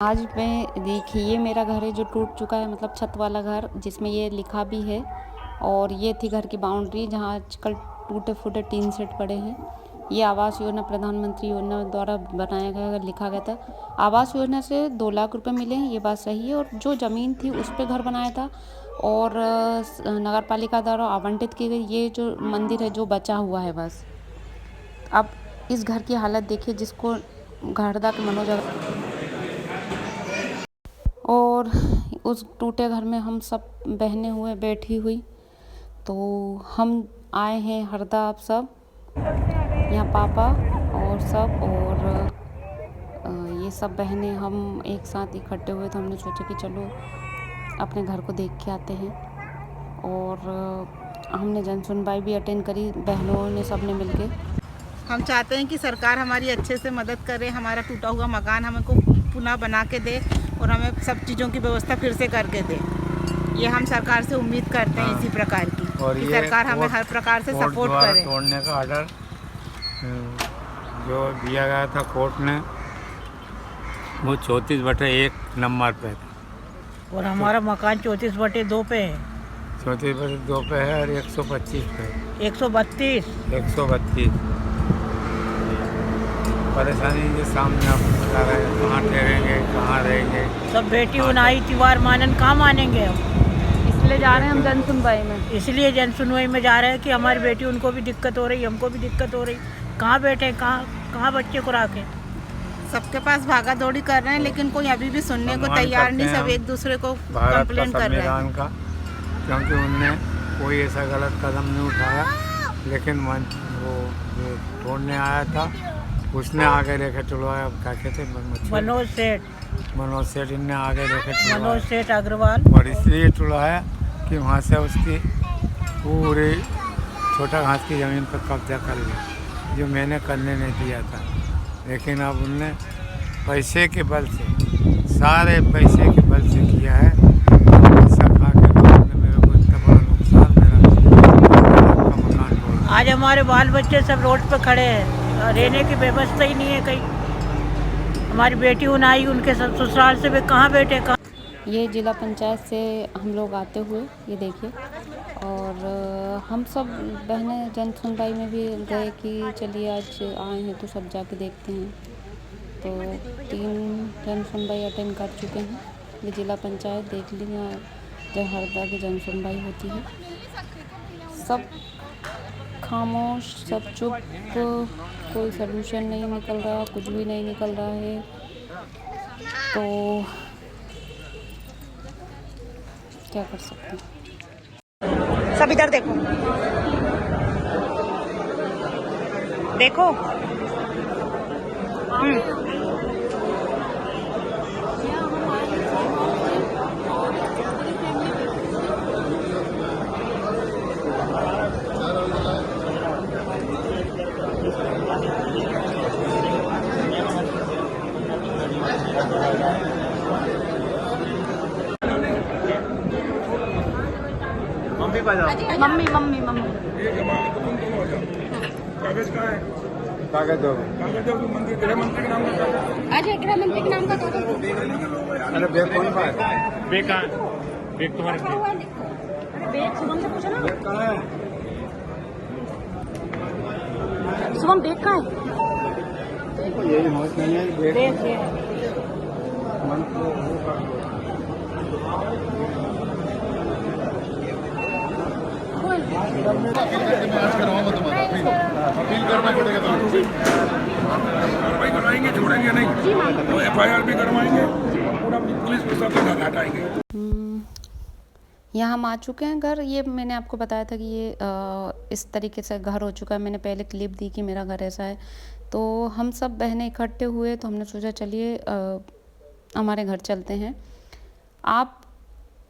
आज मैं देखिए ये मेरा घर है जो टूट चुका है, मतलब छत वाला घर जिसमें ये लिखा भी है। और ये थी घर की बाउंड्री जहाँ आजकल टूटे फूटे टीन सेट पड़े हैं। ये आवास योजना प्रधानमंत्री योजना द्वारा बनाया गया, लिखा गया था। आवास योजना से 2 लाख रुपए मिले हैं, ये बात सही है। और जो ज़मीन थी उस पर घर बनाया था और नगर पालिका द्वारा आवंटित की गई ये जो मंदिर है जो बचा हुआ है बस। अब इस घर की हालत देखिए, जिसको घरदा के मनोजग और उस टूटे घर में हम सब बहनें हुए बैठी हुई। तो हम आए हैं हरदा, आप सब यहाँ पापा और सब और ये सब बहनें हम एक साथ इकट्ठे हुए। तो हमने सोचा कि चलो अपने घर को देख के आते हैं। और हमने जन सुनवाई भी अटेंड करी, बहनों ने सब ने मिल के। हम चाहते हैं कि सरकार हमारी अच्छे से मदद करे, हमारा टूटा हुआ मकान हमको पुनः बना के दे और हमें सब चीज़ों की व्यवस्था फिर से करके दे। ये हम सरकार से उम्मीद करते हैं इसी प्रकार की कि सरकार हमें हर प्रकार से सपोर्ट करे। तोड़ने का ऑर्डर जो दिया गया था कोर्ट ने वो 34/1 नंबर पे था और हमारा मकान 34/2 पे है। 34/2 पे है और 125 पे 132 परेशानी के सामने आप बता रहे हैं, कहाँ ठहरेंगे, कहाँ रहेंगे। सब बेटी उनाई त्योहार मानन कहाँ मानेंगे हम, इसलिए जा रहे हैं हम जन सुनवाई में। इसलिए जन सुनवाई में जा रहे हैं कि हमारी बेटी, उनको भी दिक्कत हो रही, हमको भी दिक्कत हो रही। कहाँ बैठे, कहाँ बच्चे को रखें। सबके पास भागा दौड़ी कर रहे हैं लेकिन कोई अभी भी सुनने को तैयार नहीं। सब एक दूसरे को कंप्लेंट कर रहे हैं का, क्योंकि उनने कोई ऐसा गलत कदम नहीं उठाया। लेकिन वो जो तोड़ने आया था उसने आगे लेके चलवाया। अब क्या कहते हैं, मनोज सेठ इनने आगे लेके मनोज सेठ अग्रवाल। और इसलिए चलवाया कि वहाँ से उसकी पूरी छोटा घास की ज़मीन पर कब्जा कर लिया, जो मैंने करने नहीं दिया था। लेकिन अब उनने पैसे के बल से, सारे पैसे के बल से किया है। पैसा खा के लोगों ने मेरे को इतना बड़ा नुकसान, मेरा मकान तोड़। आज हमारे बाल बच्चे सब रोड पे खड़े हैं, रहने की व्यवस्था ही नहीं है कहीं। हमारी बेटी उनाई, उनके ससुराल से वे कहाँ बैठे, कहाँ। ये जिला पंचायत से हम लोग आते हुए ये देखिए। और हम सब बहनें जन सुनवाई में भी गए कि चलिए आज आए हैं तो सब जाके देखते हैं। तो 3 जन सुनवाई अटेंड कर चुके हैं। ये जिला पंचायत देख लिया जहाँ हरदा की जन सुनवाई होती है। सब खामोश, सब चुप, कोई सलूशन नहीं निकल रहा, कुछ भी नहीं निकल रहा है। तो क्या कर सकते हैं। सब इधर देखो, देखो। मम्मी मम्मी मम्मी कागज दो। मंत्री गृह मंत्री के नाम का, अजय गृह मंत्री के नाम का कागज। अरे बैग कौन सा है? बेग कहाँ है? बेग तुम्हारे बेग शुभम से पूछो ना। बैग कहाँ है? शुभम बेग कहाँ है? देखो यही होश नहीं है बैग। बेग ये है। मन को वो कर दो। अपील करना पड़ेगा तो कार्रवाई करवाएंगे, छोड़ेंगे नहीं तो FIR भी करवाएंगे, पूरा पुलिस प्रशासन हटाएंगे। यहाँ हम आ चुके हैं घर। ये मैंने आपको बताया था कि ये इस तरीके से घर हो चुका है। मैंने पहले क्लिप दी कि मेरा घर ऐसा है। तो हम सब बहनें इकट्ठे हुए तो हमने सोचा चलिए हमारे घर चलते हैं। आप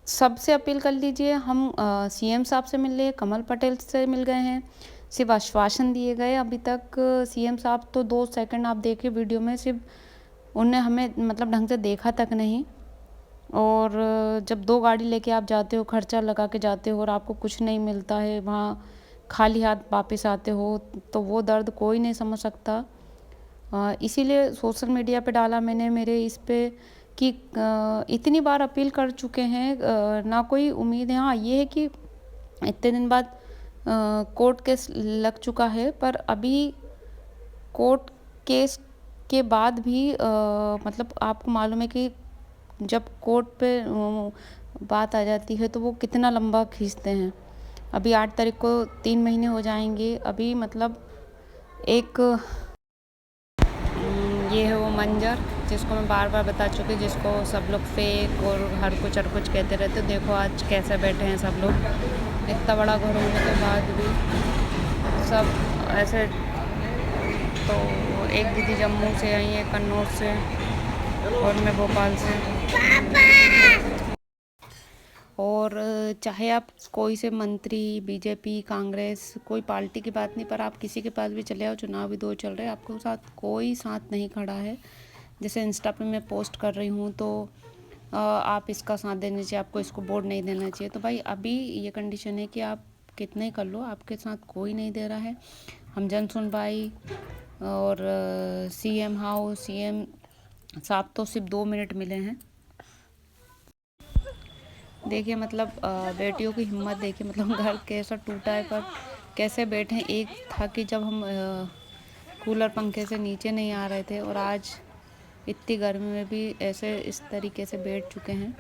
सबसे अपील कर लीजिए। हम CM साहब से मिल लिए, कमल पटेल से मिल गए हैं, सिर्फ आश्वासन दिए गए। अभी तक CM साहब तो 2 सेकंड आप देखिए वीडियो में, सिर्फ उनने हमें मतलब ढंग से देखा तक नहीं। और जब 2 गाड़ी लेके आप जाते हो, खर्चा लगा के जाते हो और आपको कुछ नहीं मिलता है, वहाँ खाली हाथ वापस आते हो, तो वो दर्द कोई नहीं समझ सकता। इसीलिए सोशल मीडिया पे डाला मैंने। मेरे इस पे कि इतनी बार अपील कर चुके हैं, ना कोई उम्मीद है। हाँ, ये है कि इतने दिन बाद कोर्ट केस लग चुका है, पर अभी कोर्ट केस के बाद भी मतलब आपको मालूम है कि जब कोर्ट पे बात आ जाती है तो वो कितना लंबा खींचते हैं। अभी 8 तारीख को 3 महीने हो जाएंगे। अभी मतलब एक ये है वो मंजर जिसको मैं बार बार बता चुकी, जिसको सब लोग फेक और हर कुछ कहते रहते। देखो आज कैसे बैठे हैं सब लोग, इतना बड़ा घर होने के बाद भी सब ऐसे। तो एक दीदी जम्मू से आई है, कन्नौज से, और मैं भोपाल से। और चाहे आप कोई से मंत्री, बीजेपी, कांग्रेस, कोई पार्टी की बात नहीं, पर आप किसी के पास भी चले आओ, चुनाव भी 2 चल रहे हैं, आपको साथ कोई साथ नहीं खड़ा है। जैसे इंस्टा पे मैं पोस्ट कर रही हूँ तो आप इसका साथ देना चाहिए, आपको इसको वोट नहीं देना चाहिए। तो भाई अभी ये कंडीशन है कि आप कितना ही कर लो, आपके साथ कोई नहीं दे रहा है। हम जन सुनवाई और सीएम हाउस, सीएम साहब तो सिर्फ 2 मिनट मिले हैं। देखिए मतलब बेटियों की हिम्मत देखिए, मतलब घर कैसा टूटा है पर कैसे बैठे हैं। एक था कि जब हम कूलर पंखे से नीचे नहीं आ रहे थे, और आज इतनी गर्मी में भी ऐसे इस तरीके से बैठ चुके हैं।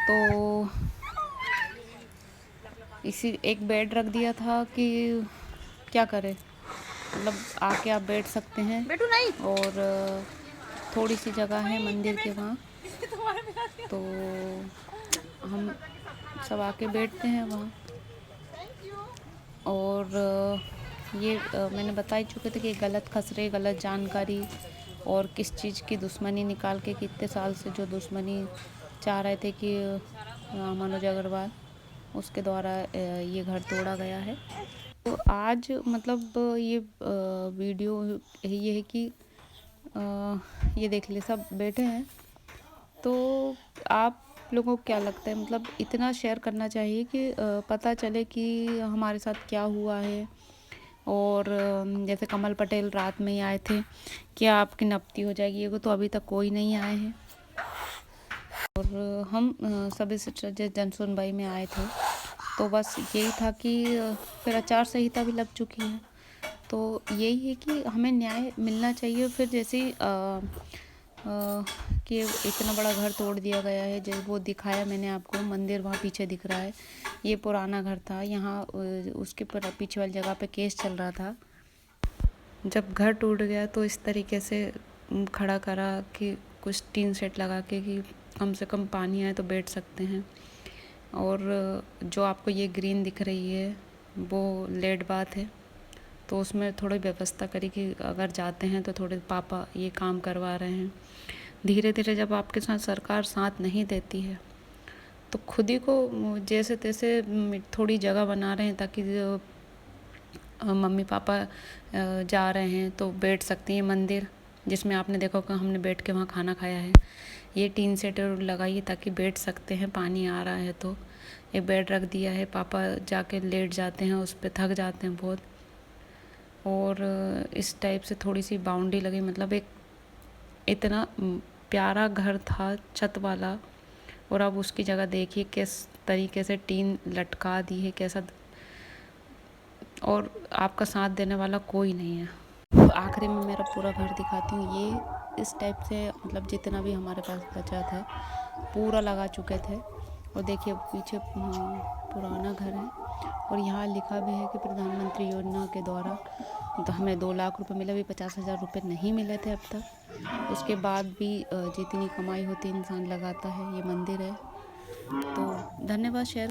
तो इसी एक बेड रख दिया था कि क्या करें, मतलब आके आप बैठ सकते हैं। और थोड़ी सी जगह है मंदिर के वहाँ, तो हम सब आके बैठते हैं वहाँ। और ये मैंने बता ही चुके थे कि गलत खसरे, गलत जानकारी और किस चीज़ की दुश्मनी निकाल के, कितने साल से जो दुश्मनी चाह रहे थे कि मनोज अग्रवाल, उसके द्वारा ये घर तोड़ा गया है। तो आज मतलब ये वीडियो ये है कि ये देख ले सब बैठे हैं। तो आप लोगों को क्या लगता है, मतलब इतना शेयर करना चाहिए कि पता चले कि हमारे साथ क्या हुआ है। और जैसे कमल पटेल रात में ही आए थे कि आपकी नपती हो जाएगी, ये तो अभी तक कोई नहीं आए हैं। और हम सभी से जन सुनवाई में आए थे, तो बस यही था कि फिर आचार संहिता भी लग चुकी है, तो यही है कि हमें न्याय मिलना चाहिए। फिर जैसे कि इतना बड़ा घर तोड़ दिया गया है, जैसे वो दिखाया मैंने आपको, मंदिर वहाँ पीछे दिख रहा है, ये पुराना घर था। यहाँ उसके पीछे वाली जगह पे केस चल रहा था। जब घर टूट गया तो इस तरीके से खड़ा करा कि कुछ टीन सेट लगा के कि कम से कम पानी आए तो बैठ सकते हैं। और जो आपको ये ग्रीन दिख रही है वो लेट बात है, तो उसमें थोड़ी व्यवस्था करी कि अगर जाते हैं तो थोड़े पापा ये काम करवा रहे हैं। धीरे धीरे जब आपके साथ सरकार साथ नहीं देती है तो खुद ही को जैसे तैसे थोड़ी जगह बना रहे हैं ताकि मम्मी पापा जा रहे हैं तो बैठ सकती हैं। मंदिर जिसमें आपने देखा कि हमने बैठ के वहाँ खाना खाया है, ये टीन सेट लगाइए ताकि बैठ सकते हैं, पानी आ रहा है तो। एक बेड रख दिया है, पापा जाके लेट जाते हैं उस पर, थक जाते हैं बहुत। और इस टाइप से थोड़ी सी बाउंड्री लगी, मतलब एक इतना प्यारा घर था छत वाला, और अब उसकी जगह देखिए किस तरीके से टीन लटका दी है, कैसा। और आपका साथ देने वाला कोई नहीं है। आखिरी में मेरा पूरा घर दिखाती हूँ। ये इस टाइप से मतलब जितना भी हमारे पास बचा था पूरा लगा चुके थे। और देखिए पीछे पुराना घर है, और यहाँ लिखा भी है कि प्रधानमंत्री योजना के द्वारा तो हमें 2 लाख रुपए मिले। भी 50,000 रुपये नहीं मिले थे अब तक। उसके बाद भी जितनी कमाई होती इंसान लगाता है। ये मंदिर है। तो धन्यवाद शेयर